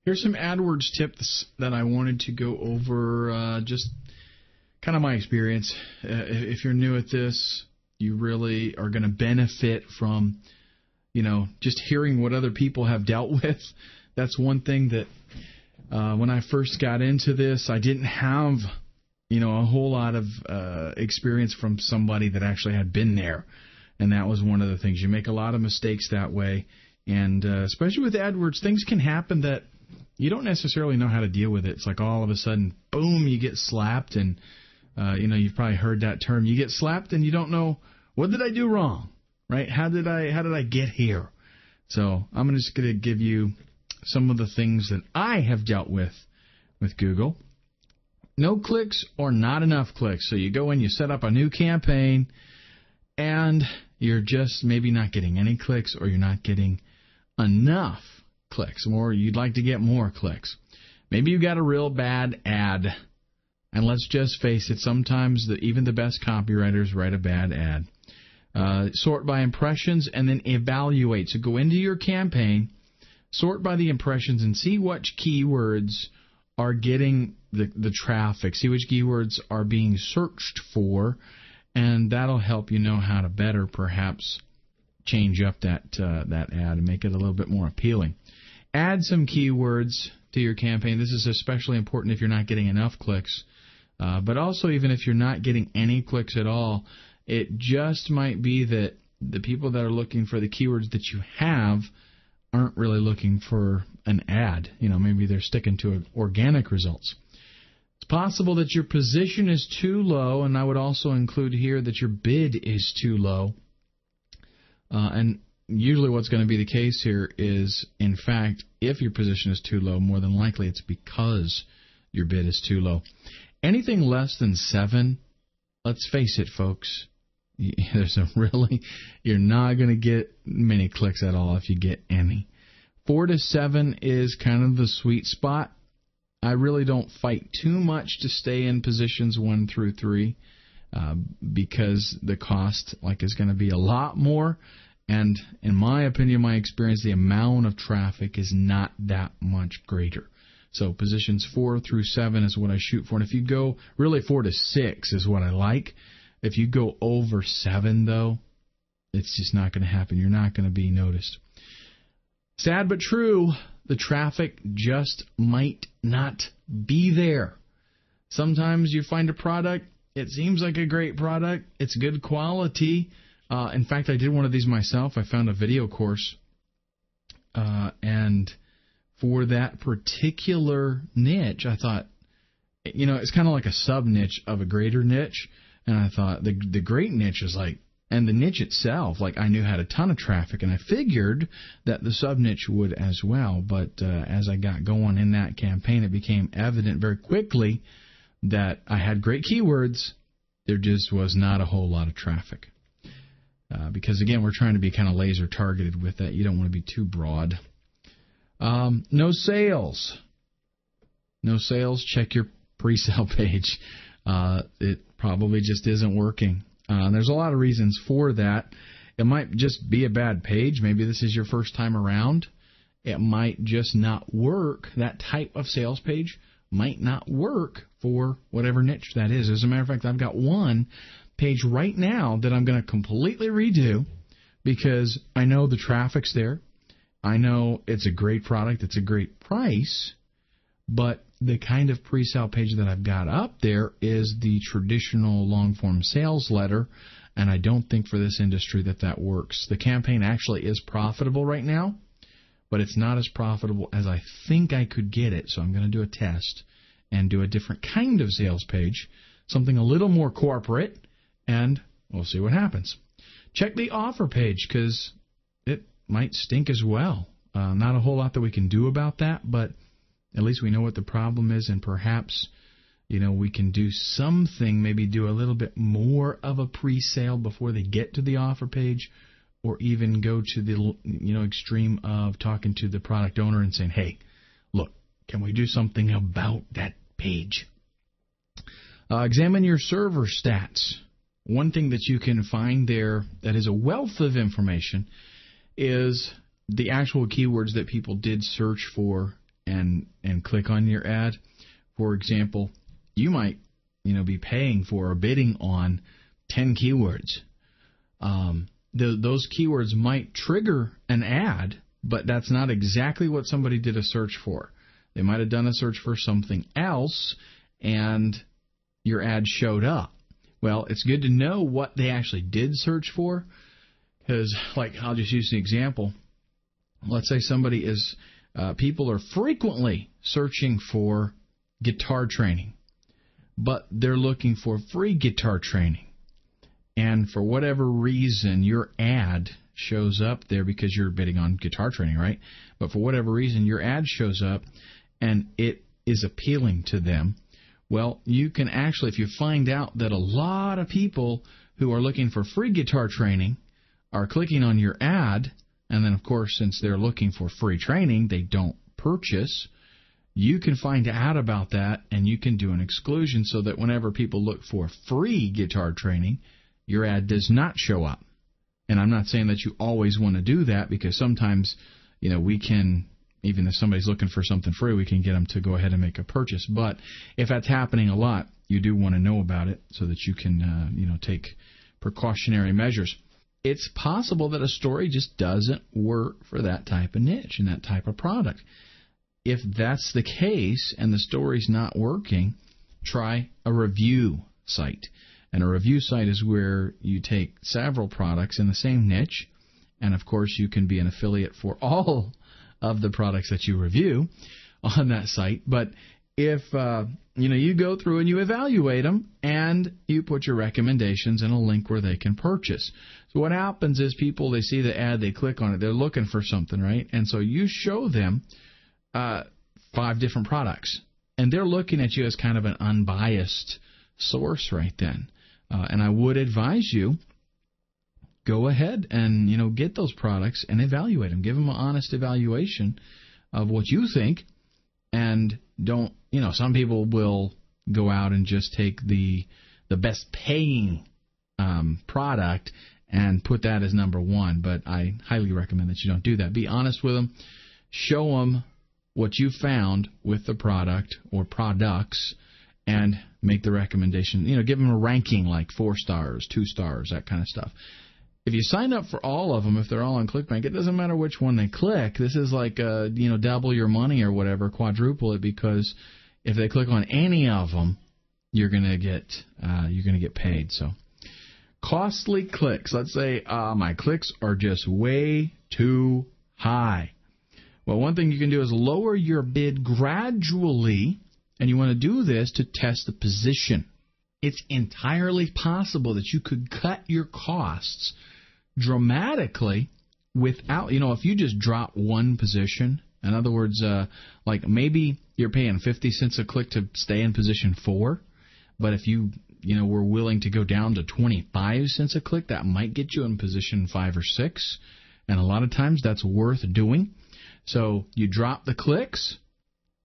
Here's some AdWords tips that I wanted to go over, just kind of my experience. If you're new at this, you really are going to benefit from, just hearing what other people have dealt with. That's one thing that when I first got into this, I didn't have, a whole lot of experience from somebody that actually had been there. And that was one of the things. You make a lot of mistakes that way. And especially with AdWords, things can happen that you don't necessarily know how to deal with it. It's like all of a sudden, boom, you get slapped. And, you've probably heard that term. You get slapped and you don't know, what did I do wrong? Right? How did I get here? So I'm just going to give you some of the things that I have dealt with Google. No clicks or not enough clicks. So you go in, you set up a new campaign, and you're just maybe not getting any clicks, or you're not getting enough clicks, or you'd like to get more clicks. Maybe you got a real bad ad. And let's just face it, sometimes even the best copywriters write a bad ad. Sort by impressions and then evaluate. So go into your campaign, sort by the impressions, and see which keywords are getting the traffic. See which keywords are being searched for, and that'll help you know how to better perhaps change up that ad and make it a little bit more appealing. Add some keywords to your campaign. This is especially important if you're not getting enough clicks. But also, even if you're not getting any clicks at all, it just might be that the people that are looking for the keywords that you have aren't really looking for an ad. Maybe they're sticking to organic results. It's possible that your position is too low, and I would also include here that your bid is too low. And usually what's going to be the case here is, in fact, if your position is too low, more than likely it's because your bid is too low. Anything less than 7, let's face it, folks, you're not going to get many clicks at all if you get any. 4 to 7 is kind of the sweet spot. I really don't fight too much to stay in positions 1 through 3 because the cost is going to be a lot more. And in my opinion, my experience, the amount of traffic is not that much greater. So positions 4 through 7 is what I shoot for. And if you go, really 4 to 6 is what I like. If you go over 7, though, it's just not going to happen. You're not going to be noticed. Sad but true, the traffic just might not be there. Sometimes you find a product, it seems like a great product, it's good quality. In fact, I did one of these myself. I found a video course, and for that particular niche, I thought, it's kind of like a sub-niche of a greater niche, and I thought the great niche is and the niche itself, I knew had a ton of traffic, and I figured that the sub-niche would as well, but as I got going in that campaign, it became evident very quickly that I had great keywords, there just was not a whole lot of traffic. Because, again, we're trying to be kind of laser targeted with that. You don't want to be too broad. No sales. No sales. Check your pre-sale page. It probably just isn't working. There's a lot of reasons for that. It might just be a bad page. Maybe this is your first time around. It might just not work. That type of sales page might not work for whatever niche that is. As a matter of fact, I've got one page right now that I'm going to completely redo because I know the traffic's there. I know it's a great product. It's a great price. But the kind of pre-sale page that I've got up there is the traditional long-form sales letter, and I don't think for this industry that works. The campaign actually is profitable right now, but it's not as profitable as I think I could get it, so I'm going to do a test and do a different kind of sales page, something a little more corporate, and we'll see what happens. Check the offer page because it might stink as well. Not a whole lot that we can do about that, but at least we know what the problem is, and perhaps, we can do something, maybe do a little bit more of a pre-sale before they get to the offer page, or even go to the, extreme of talking to the product owner and saying, hey, look, can we do something about that page? Examine your server stats. One thing that you can find there that is a wealth of information is the actual keywords that people did search for and click on your ad. For example, you might be paying for or bidding on 10 keywords. Those keywords might trigger an ad, but that's not exactly what somebody did a search for. They might have done a search for something else, and your ad showed up. Well, it's good to know what they actually did search for, because, I'll just use an example. Let's say somebody is, people are frequently searching for guitar training, but they're looking for free guitar training. And for whatever reason, your ad shows up there because you're bidding on guitar training, right? But for whatever reason, your ad shows up and it is appealing to them. Well, you can actually, if you find out that a lot of people who are looking for free guitar training are clicking on your ad, and then, of course, since they're looking for free training, they don't purchase, you can find out about that, and you can do an exclusion so that whenever people look for free guitar training, your ad does not show up. And I'm not saying that you always want to do that, because sometimes, we can, even if somebody's looking for something free, we can get them to go ahead and make a purchase. But if that's happening a lot, you do want to know about it so that you can, take precautionary measures. It's possible that a story just doesn't work for that type of niche and that type of product. If that's the case and the story's not working, try a review site. And a review site is where you take several products in the same niche, and of course you can be an affiliate for all of the products that you review on that site. But if you go through and you evaluate them and you put your recommendations in a link where they can purchase. So what happens is people, they see the ad, they click on it, they're looking for something, right? And so you show them 5 different products, and they're looking at you as kind of an unbiased source right then. And I would advise you, go ahead and get those products and evaluate them. Give them an honest evaluation of what you think, and don't, some people will go out and just take the best paying product and put that as number one. But I highly recommend that you don't do that. Be honest with them. Show them what you found with the product or products, and make the recommendation. Give them a ranking like 4 stars, 2 stars, that kind of stuff. If you sign up for all of them, if they're all on ClickBank, it doesn't matter which one they click. This is like double your money or whatever, quadruple it, because if they click on any of them, you're gonna get paid. So costly clicks. Let's say my clicks are just way too high. Well, one thing you can do is lower your bid gradually, and you want to do this to test the position. It's entirely possible that you could cut your costs dramatically without, if you just drop one position. In other words, like maybe you're paying 50 cents a click to stay in position 4, but if you were willing to go down to 25 cents a click, that might get you in position 5 or 6, and a lot of times that's worth doing. So you drop the clicks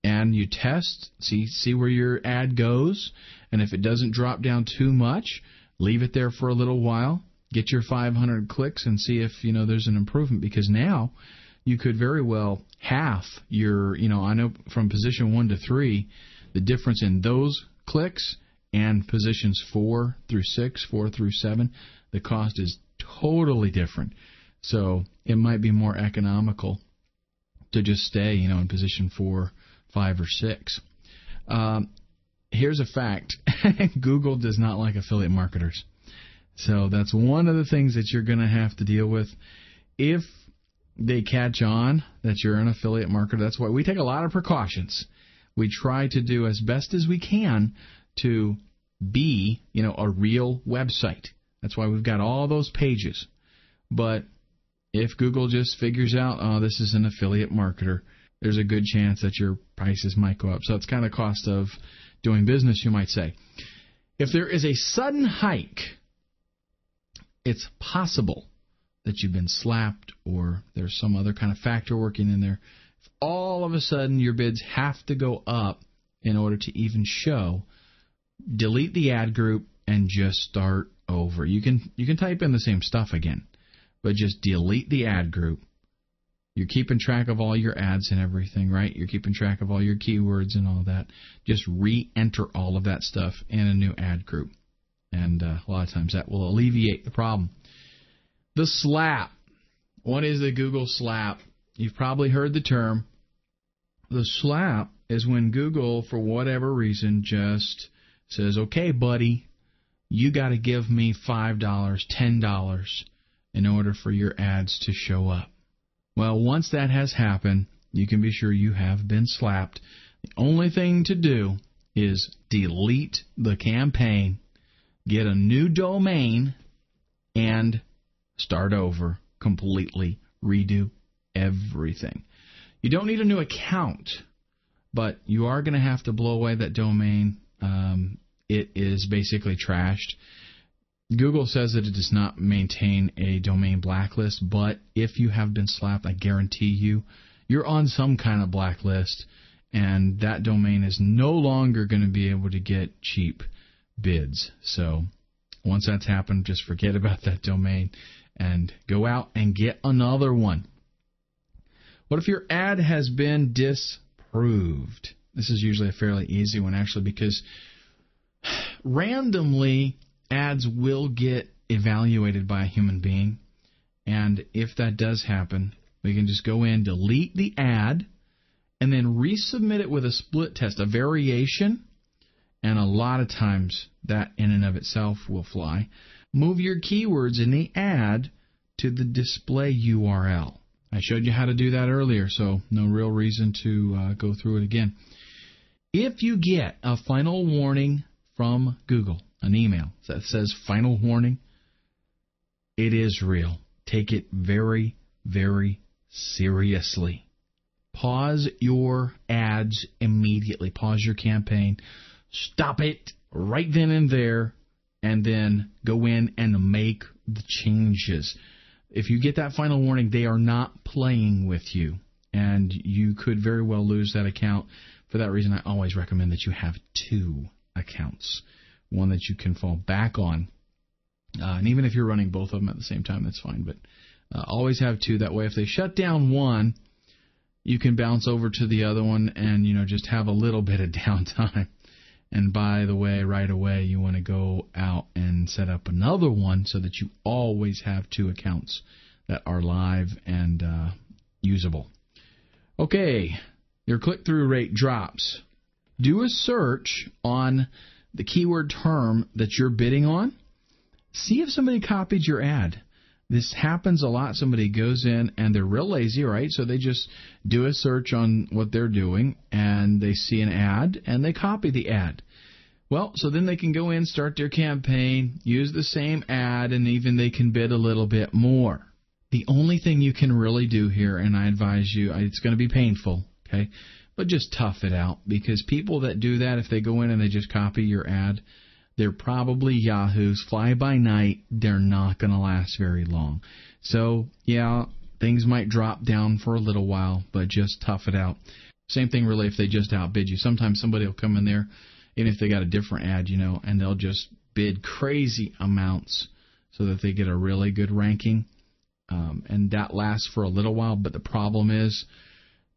and you test, see where your ad goes, and if it doesn't drop down too much, leave it there for a little while, get your 500 clicks and see if there's an improvement, because now you could very well half your, I know from position 1 to 3, the difference in those clicks and positions 4 through 6, 4 through 7, the cost is totally different. So it might be more economical to just stay, in position 4, 5, or 6. Here's a fact. Google does not like affiliate marketers. So that's one of the things that you're going to have to deal with. If they catch on that you're an affiliate marketer, that's why we take a lot of precautions. We try to do as best as we can to be, a real website. That's why we've got all those pages. But if Google just figures out, oh, this is an affiliate marketer, there's a good chance that your prices might go up. So it's kind of cost of doing business, you might say. If there is a sudden hike, it's possible that you've been slapped or there's some other kind of factor working in there. If all of a sudden your bids have to go up in order to even show, delete the ad group and just start over. You can type in the same stuff again, but just delete the ad group. You're keeping track of all your ads and everything, right? You're keeping track of all your keywords and all that. Just re-enter all of that stuff in a new ad group. And a lot of times that will alleviate the problem. The slap. What is the Google slap? You've probably heard the term. The slap is when Google, for whatever reason, just says, okay, buddy, you got to give me $5, $10 in order for your ads to show up. Well, once that has happened, you can be sure you have been slapped. The only thing to do is delete the campaign, get a new domain, and start over completely, redo everything. You don't need a new account, but you are going to have to blow away that domain. It is basically trashed. Google says that it does not maintain a domain blacklist, but if you have been slapped, I guarantee you, you're on some kind of blacklist, and that domain is no longer going to be able to get cheap bids. So once that's happened, just forget about that domain and go out and get another one. What if your ad has been disproved? This is usually a fairly easy one, actually, because randomly ads will get evaluated by a human being. And if that does happen, we can just go in, delete the ad, and then resubmit it with a split test, a variation. And a lot of times that in and of itself will fly. Move your keywords in the ad to the display URL. I showed you how to do that earlier, so no real reason to go through it again. If you get a final warning from Google, an email that says final warning, it is real. Take it very, very seriously. Pause your ads immediately. Pause your campaign. Stop it right then and there, and then go in and make the changes. If you get that final warning, they are not playing with you, and you could very well lose that account. For that reason, I always recommend that you have 2 accounts, one that you can fall back on. And even if you're running both of them at the same time, that's fine. But always have 2. That way, if they shut down one, you can bounce over to the other one and just have a little bit of downtime. And by the way, right away, you want to go out and set up another one so that you always have 2 accounts that are live and usable. Okay, your click-through rate drops. Do a search on the keyword term that you're bidding on. See if somebody copied your ad. This happens a lot. Somebody goes in and they're real lazy, right? So they just do a search on what they're doing and they see an ad and they copy the ad. Well, so then they can go in, start their campaign, use the same ad, and even they can bid a little bit more. The only thing you can really do here, and I advise you, it's going to be painful, okay? But just tough it out, because people that do that, if they go in and they just copy your ad, they're probably yahoos, fly by night. They're not going to last very long. So, yeah, things might drop down for a little while, but just tough it out. Same thing really if they just outbid you. Sometimes somebody will come in there, even if they got a different ad, and they'll just bid crazy amounts so that they get a really good ranking. And that lasts for a little while, but the problem is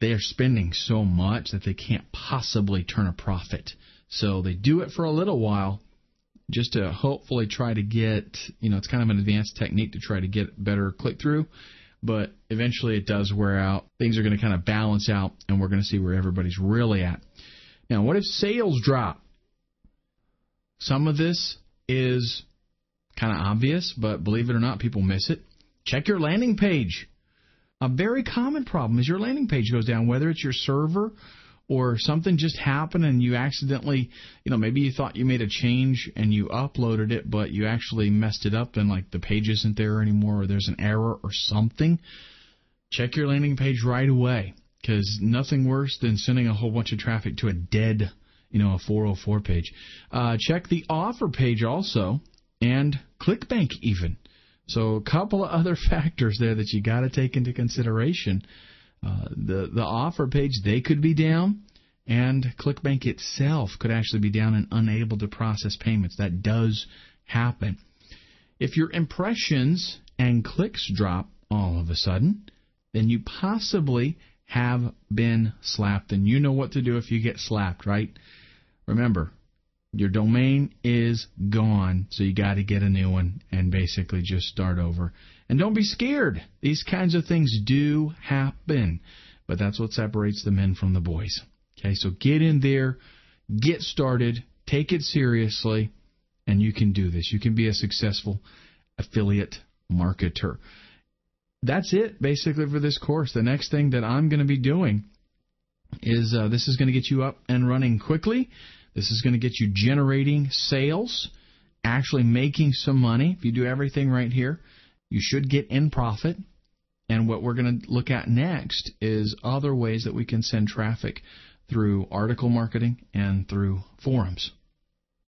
they are spending so much that they can't possibly turn a profit. So they do it for a little while, just to hopefully try to get, it's kind of an advanced technique to try to get better click-through, but eventually it does wear out. Things are going to kind of balance out, and we're going to see where everybody's really at. Now, what if sales drop? Some of this is kind of obvious, but believe it or not, people miss it. Check your landing page. A very common problem is your landing page goes down, whether it's your server or something just happened and you accidentally, maybe you thought you made a change and you uploaded it, but you actually messed it up and like the page isn't there anymore or there's an error or something. Check your landing page right away, because nothing worse than sending a whole bunch of traffic to a dead, a 404 page. Check the offer page also and ClickBank even. So a couple of other factors there that you got to take into consideration. The offer page, they could be down, and ClickBank itself could actually be down and unable to process payments. That does happen. If your impressions and clicks drop all of a sudden, then you possibly have been slapped. And you know what to do if you get slapped, right? Remember, your domain is gone, so you got to get a new one and basically just start over. And don't be scared. These kinds of things do happen, but that's what separates the men from the boys. Okay, so get in there, get started, take it seriously, and you can do this. You can be a successful affiliate marketer. That's it, basically, for this course. The next thing that I'm going to be doing is this is going to get you up and running quickly. This is going to get you generating sales, actually making some money. If you do everything right here, you should get in profit. And what we're going to look at next is other ways that we can send traffic through article marketing and through forums.